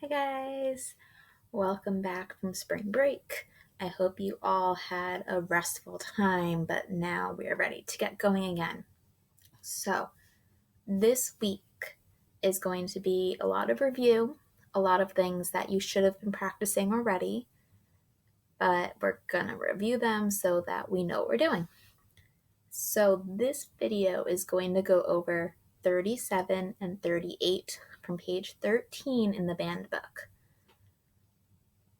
Hi guys, welcome back from spring break. I hope you all had a restful time, but now we are ready to get going again. So, this week is going to be a lot of review, a lot of things that you should have been practicing already, but we're gonna review them so that we know what we're doing. So, this video is going to go over 37 and 38 from page 13 in the band book.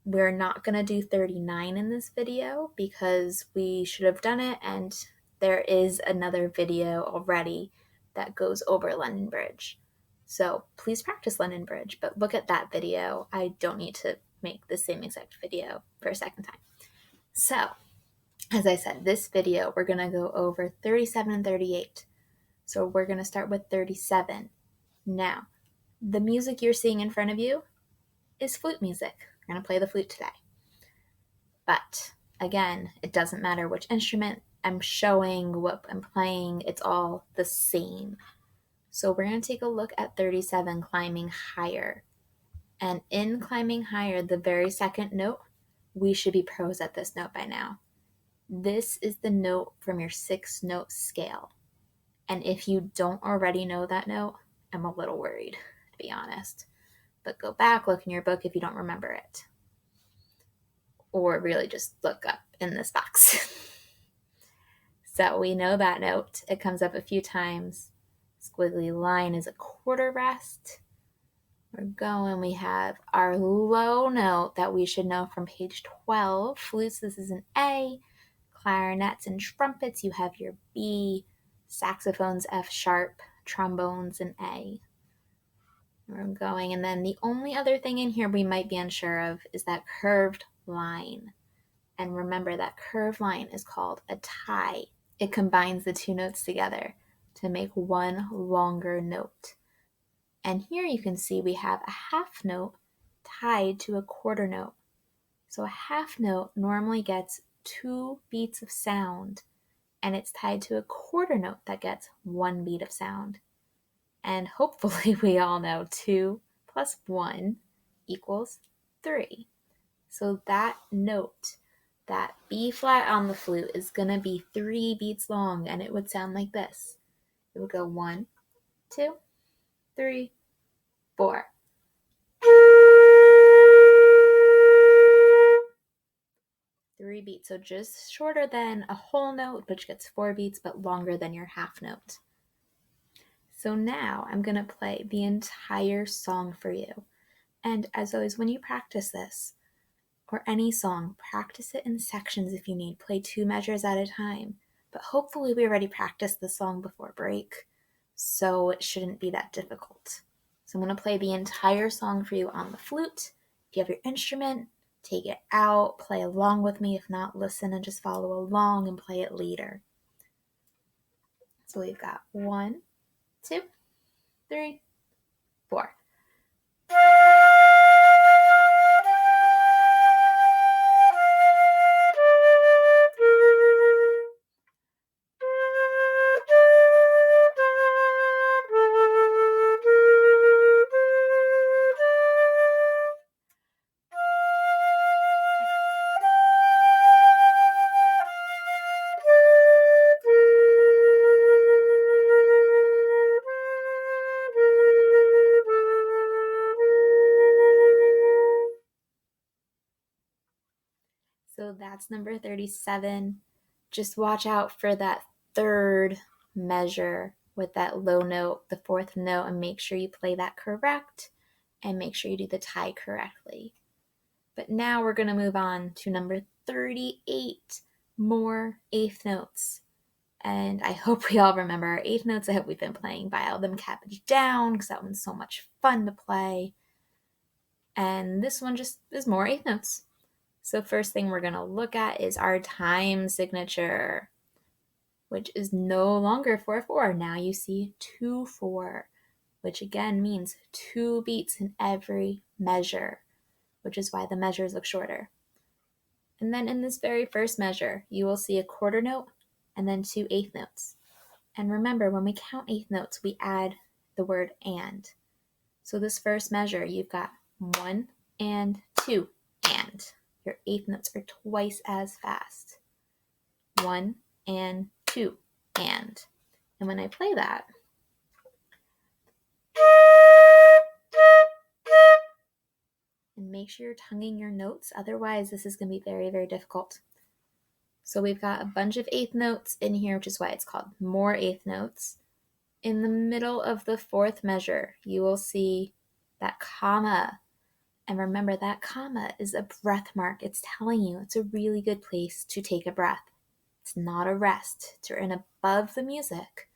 We're not going to do 39 in this video because we should have done it, and there is another video already that goes over London Bridge. So please practice London Bridge, but look at that video. I don't need to make the same exact video for a second time. So, as I said, this video we're going to go over 37 and 38. So we're going to start with 37. Now, the music you're seeing in front of you is flute music. We're going to play the flute today. But again, it doesn't matter which instrument I'm showing, what I'm playing, it's all the same. So we're going to take a look at 37, climbing higher. And in climbing higher, the very second note, we should be pros at this note by now. This is the note from your 6-note scale. And if you don't already know that note, I'm a little worried, to be honest. But go back, look in your book if you don't remember it. Or really just look up in this box. So we know that note. It comes up a few times. Squiggly line is a quarter rest. We're going. We have our low note that we should know from page 12. Flutes, this is an A. Clarinets and trumpets, you have your B. Saxophones, F sharp. Trombones, an A. We're going. And then the only other thing in here we might be unsure of is that curved line. And remember that curved line is called a tie. It combines the two notes together to make one longer note. And here you can see we have a half note tied to a quarter note. So a half note normally gets 2 beats of sound, and it's tied to a quarter note that gets 1 beat of sound. And hopefully we all know 2 plus 1 equals 3. So that note, that B flat on the flute, is going to be 3 beats long, and it would sound like this. It would go 1, 2, 3, 4. 3 beats, so just shorter than a whole note, which gets 4 beats, but longer than your half note. So now I'm going to play the entire song for you. And as always, when you practice this, or any song, practice it in sections if you need. Play 2 measures at a time. But hopefully we already practiced the song before break, so it shouldn't be that difficult. So I'm going to play the entire song for you on the flute. If you have your instrument, take it out, play along with me. If not, listen and just follow along and play it later. So we've got 1, 2, 3, 4. So that's number 37. Just watch out for that third measure with that low note, the fourth note, and make sure you play that correct and make sure you do the tie correctly. But now we're going to move on to number 38, more eighth notes. And I hope we all remember our eighth notes. I hope we've been playing Dial Them Cabbage Down because that one's so much fun to play. And this one just is more eighth notes. So first thing we're going to look at is our time signature, which is no longer 4/4. Now you see 2/4, which again means 2 beats in every measure, which is why the measures look shorter. And then in this very first measure, you will see a quarter note and then 2 eighth notes. And remember, when we count eighth notes, we add the word and. So this first measure, you've got 1 and 2 and. Your eighth notes are twice as fast. 1 and 2 and. And when I play that, and make sure you're tonguing your notes, otherwise this is going to be very, very difficult. So we've got a bunch of eighth notes in here, which is why it's called more eighth notes. In the middle of the fourth measure, you will see that comma. And remember, that comma is a breath mark. It's telling you it's a really good place to take a breath. It's not a rest. It's written above the music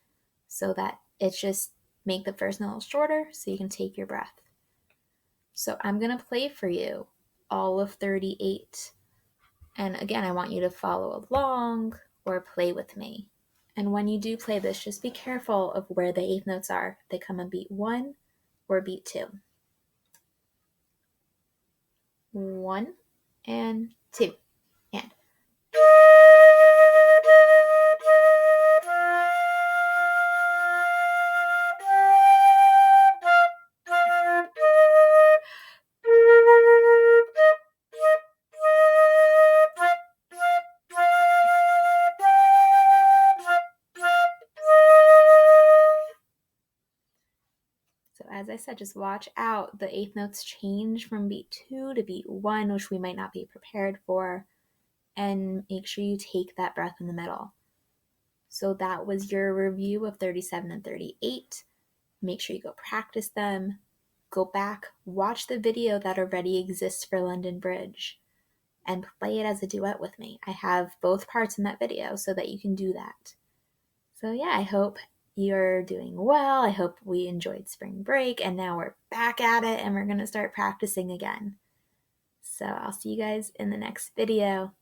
so that it's just make the first note a little shorter so you can take your breath. So I'm going to play for you all of 38. And again, I want you to follow along or play with me. And when you do play this, just be careful of where the eighth notes are. They come on beat 1 or beat 2. 1 and 2 and. So as I said, just watch out. The eighth notes change from beat 2 to beat 1, which we might not be prepared for. And make sure you take that breath in the middle. So that was your review of 37 and 38. Make sure you go practice them. Go back, watch the video that already exists for London Bridge, and play it as a duet with me. I have both parts in that video so that you can do that. So yeah, I hope you're doing well. I hope we enjoyed spring break, and now we're back at it and we're going to start practicing again. So I'll see you guys in the next video.